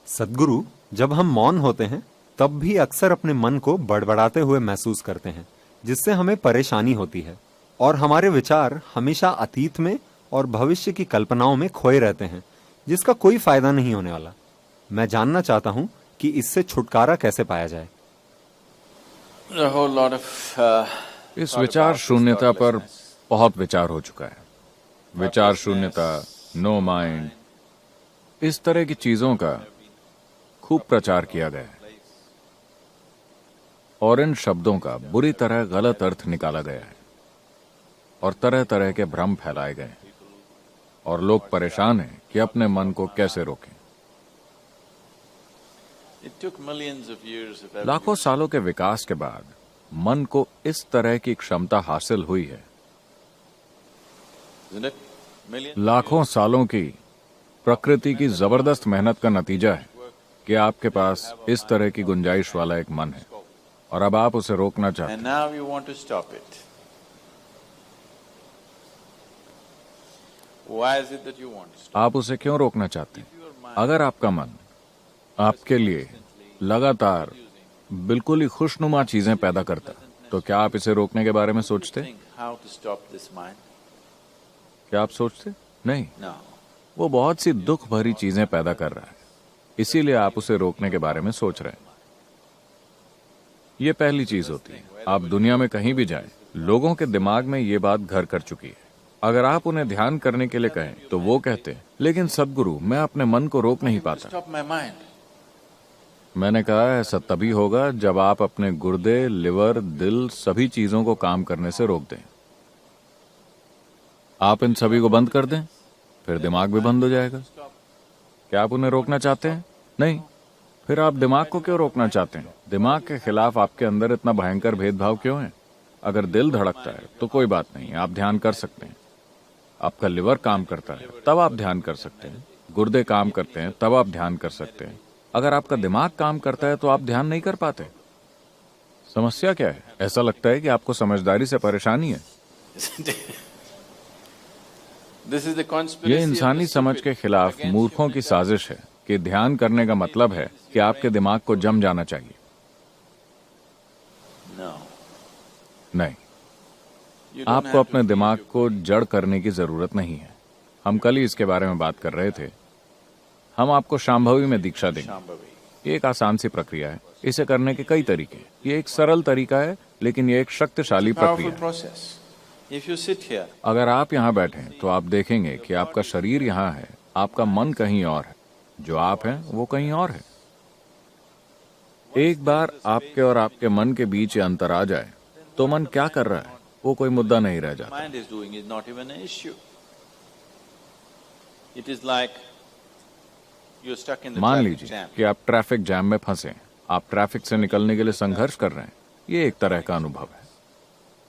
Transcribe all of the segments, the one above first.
सद्गुरु, जब हम मौन होते हैं तब भी अक्सर अपने मन को बड़बड़ाते हुए महसूस करते हैं, जिससे हमें परेशानी होती है और हमारे विचार हमेशा अतीत में और भविष्य की कल्पनाओं में खोए रहते हैं, जिसका कोई फायदा नहीं होने वाला। मैं जानना चाहता हूं कि इससे छुटकारा कैसे पाया जाए। इस विचार शून्यता पर बहुत विचार हो चुका है। विचार शून्यता, नो माइंड, इस तरह की चीजों का खूब प्रचार किया गया है और इन शब्दों का बुरी तरह गलत अर्थ निकाला गया है और तरह तरह के भ्रम फैलाए गए हैं और लोग परेशान हैं कि अपने मन को कैसे रोकें। लाखों सालों के विकास के बाद मन को इस तरह की क्षमता हासिल हुई है। लाखों सालों की प्रकृति की जबरदस्त मेहनत का नतीजा है कि आपके पास इस तरह की गुंजाइश वाला एक मन है और अब आप उसे रोकना चाहते हैं। आप उसे क्यों रोकना चाहते हैं? अगर आपका मन आपके लिए लगातार बिल्कुल ही खुशनुमा चीजें पैदा करता, तो क्या आप इसे रोकने के बारे में सोचते? क्या आप सोचते? नहीं। वो बहुत सी दुख भरी चीजें पैदा कर रहा है, इसीलिए आप उसे रोकने के बारे में सोच रहे हैं। ये पहली चीज होती है। आप दुनिया में कहीं भी जाएं, लोगों के दिमाग में ये बात घर कर चुकी है। अगर आप उन्हें ध्यान करने के लिए कहें तो वो कहते हैं, लेकिन सद्गुरु, मैं अपने मन को रोक नहीं पाता। मैंने कहा, ऐसा तभी होगा जब आप अपने गुर्दे, लिवर, दिल, सभी चीजों को काम करने से रोक दें। आप इन सभी को बंद कर दें, फिर दिमाग भी बंद हो जाएगा। क्या आप उन्हें रोकना चाहते हैं? नहीं। फिर आप दिमाग को क्यों रोकना चाहते हैं? दिमाग के खिलाफ आपके अंदर इतना भयंकर भेदभाव क्यों है? अगर दिल धड़कता है तो कोई बात नहीं, आप ध्यान कर सकते हैं। आपका लिवर काम करता है तब आप ध्यान कर सकते हैं। गुर्दे काम करते हैं तब आप ध्यान कर सकते हैं। अगर आपका दिमाग काम करता है तो आप ध्यान नहीं कर पाते। समस्या क्या है? ऐसा लगता है कि आपको समझदारी से परेशानी है। ये इंसानी समझ के खिलाफ मूर्खों की साजिश है कि ध्यान करने का मतलब है कि आपके दिमाग को जम जाना चाहिए। नहीं, आपको अपने दिमाग को जड़ करने की जरूरत नहीं है। हम कल ही इसके बारे में बात कर रहे थे। हम आपको शांभवी में दीक्षा देंगे। ये एक आसान सी प्रक्रिया है। इसे करने के कई तरीके हैं। ये एक सरल तरीका है, लेकिन ये एक शक्तिशाली प्रक्रिया है। अगर आप यहाँ बैठे तो आप देखेंगे कि आपका शरीर यहाँ है, आपका मन कहीं और है, जो आप हैं वो कहीं और है। एक बार आपके और आपके मन के बीच ये अंतर आ जाए तो मन क्या कर रहा है वो कोई मुद्दा नहीं रह जाता। मान लीजिए कि आप ट्रैफिक जैम में फंसे। आप ट्रैफिक से निकलने के लिए संघर्ष कर रहे हैं। ये एक तरह का अनुभव है।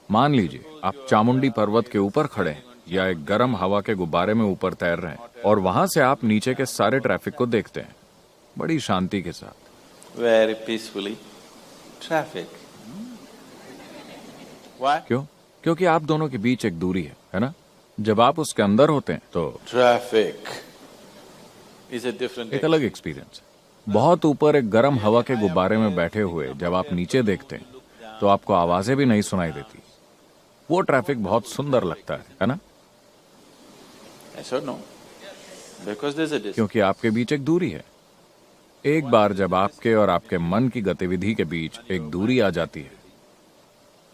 मान लीजिए आप चामुंडी पर्वत के ऊपर खड़े हैं या एक गर्म हवा के गुब्बारे में ऊपर तैर रहे हैं और वहां से आप नीचे के सारे ट्रैफिक को देखते हैं बड़ी शांति के साथ। Very peacefully traffic. क्यों? क्योंकि आप दोनों के बीच एक दूरी है ना? जब आप उसके अंदर होते हैं तो ट्रैफिक इज अ डिफरेंट, एक अलग एक्सपीरियंस। बहुत ऊपर एक गर्म हवा के गुब्बारे में बैठे हुए जब आप नीचे देखते हैं तो आपको आवाजें भी नहीं सुनाई देती। वो ट्रैफिक बहुत सुंदर लगता है ना? क्योंकि आपके बीच एक दूरी है। एक बार जब आपके और आपके मन की गतिविधि के बीच एक दूरी आ जाती है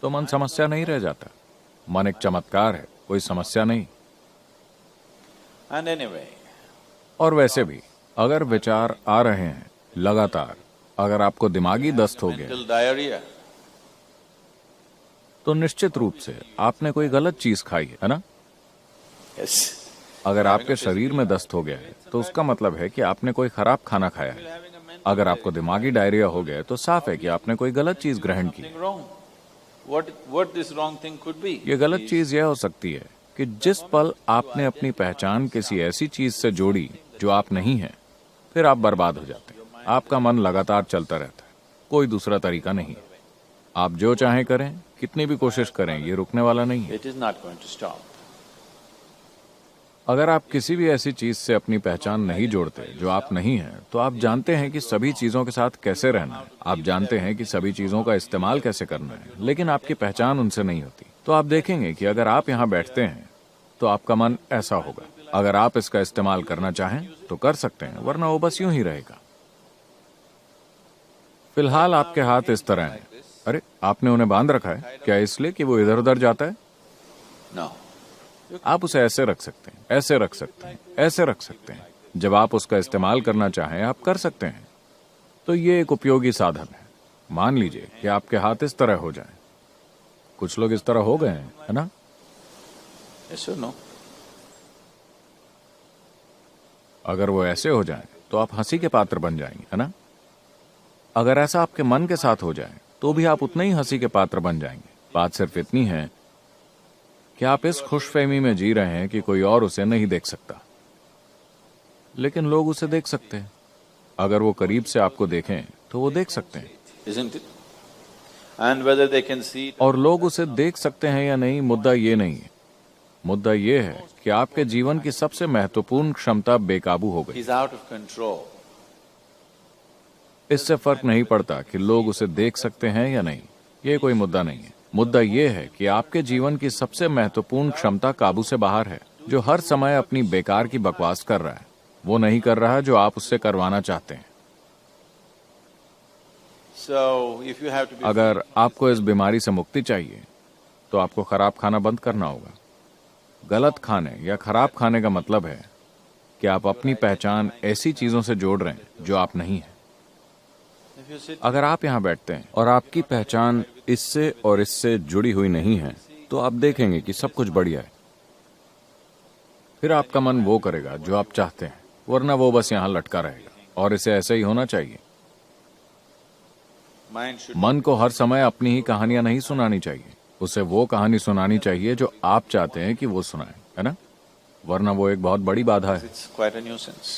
तो मन समस्या नहीं रह जाता। मन एक चमत्कार है, कोई समस्या नहीं। और वैसे भी अगर विचार आ रहे हैं लगातार, अगर आपको दिमागी दस्त हो गया तो निश्चित रूप से आपने कोई गलत चीज खाई है ना? अगर आपके शरीर में दस्त हो गया है तो उसका मतलब है कि आपने कोई खराब खाना खाया है। अगर आपको दिमागी डायरिया हो गया है तो साफ है कि आपने कोई गलत चीज ग्रहण की। ये गलत चीज यह हो सकती है कि जिस पल आपने अपनी पहचान किसी ऐसी चीज से जोड़ी जो आप नहीं हैं, फिर आप बर्बाद हो जाते हैं। आपका मन लगातार चलता रहता है, कोई दूसरा तरीका नहीं है। आप जो चाहें करें, कितनी भी कोशिश करें, ये रुकने वाला नहीं है। अगर आप किसी भी ऐसी चीज से अपनी पहचान नहीं जोड़ते जो आप नहीं हैं, तो आप जानते हैं कि सभी चीजों के साथ कैसे रहना है, आप जानते हैं कि सभी चीजों का इस्तेमाल कैसे करना है, लेकिन आपकी पहचान उनसे नहीं होती। तो आप देखेंगे कि अगर आप यहाँ बैठते हैं तो आपका मन ऐसा होगा। अगर आप इसका इस्तेमाल करना चाहें तो कर सकते हैं, वरना वो बस यूं ही रहेगा। फिलहाल आपके हाथ इस तरह हैं। अरे, आपने उन्हें बांध रखा है क्या इसलिए कि वो इधर उधर जाता है? No. आप उसे ऐसे रख सकते हैं, ऐसे रख सकते हैं, ऐसे रख सकते हैं। जब आप उसका इस्तेमाल करना चाहें आप कर सकते हैं। तो ये एक उपयोगी साधन है। मान लीजिए कि आपके हाथ इस तरह हो जाएं। कुछ लोग इस तरह हो गए हैं, है ना? Yes or no? अगर वो ऐसे हो जाएं तो आप हंसी के पात्र बन जाएंगे, है ना? अगर ऐसा आपके मन के साथ हो जाए तो भी आप उतने ही हंसी के पात्र बन जाएंगे। बात सिर्फ इतनी है कि आप इस खुशफहमी में जी रहे हैं कि कोई और उसे नहीं देख सकता, लेकिन लोग उसे देख सकते हैं। अगर वो करीब से आपको देखें तो वो देख सकते हैं, Isn't it? And whether they can see it, और लोग उसे देख सकते हैं या नहीं, मुद्दा ये नहीं है। मुद्दा ये है कि आपके जीवन की सबसे महत्वपूर्ण क्षमता बेकाबू हो गई। he's out of control. इससे फर्क नहीं पड़ता कि लोग उसे देख सकते हैं या नहीं, ये कोई मुद्दा नहीं है। मुद्दा ये है कि आपके जीवन की सबसे महत्वपूर्ण क्षमता काबू से बाहर है, जो हर समय अपनी बेकार की बकवास कर रहा है। वो नहीं कर रहा जो आप उससे करवाना चाहते हैं। So if you have to be अगर आपको इस बीमारी से मुक्ति चाहिए तो आपको खराब खाना बंद करना होगा। गलत खाने या खराब खाने का मतलब है कि आप अपनी पहचान ऐसी चीजों से जोड़ रहे हैं जो आप नहीं हैं। if you sit अगर आप यहाँ बैठते हैं और आपकी पहचान इससे और इससे जुड़ी हुई नहीं है, तो आप देखेंगे कि सब कुछ बढ़िया है। फिर आपका मन वो करेगा जो आप चाहते हैं, वरना वो बस यहाँ लटका रहेगा। और इसे ऐसे ही होना चाहिए। mind should मन को हर समय अपनी ही कहानियां नहीं सुनानी चाहिए, उसे वो कहानी सुनानी चाहिए जो आप चाहते हैं कि वो सुनाए, है ना? वरना वो एक बहुत बड़ी बाधा है। it's quite a nuisance.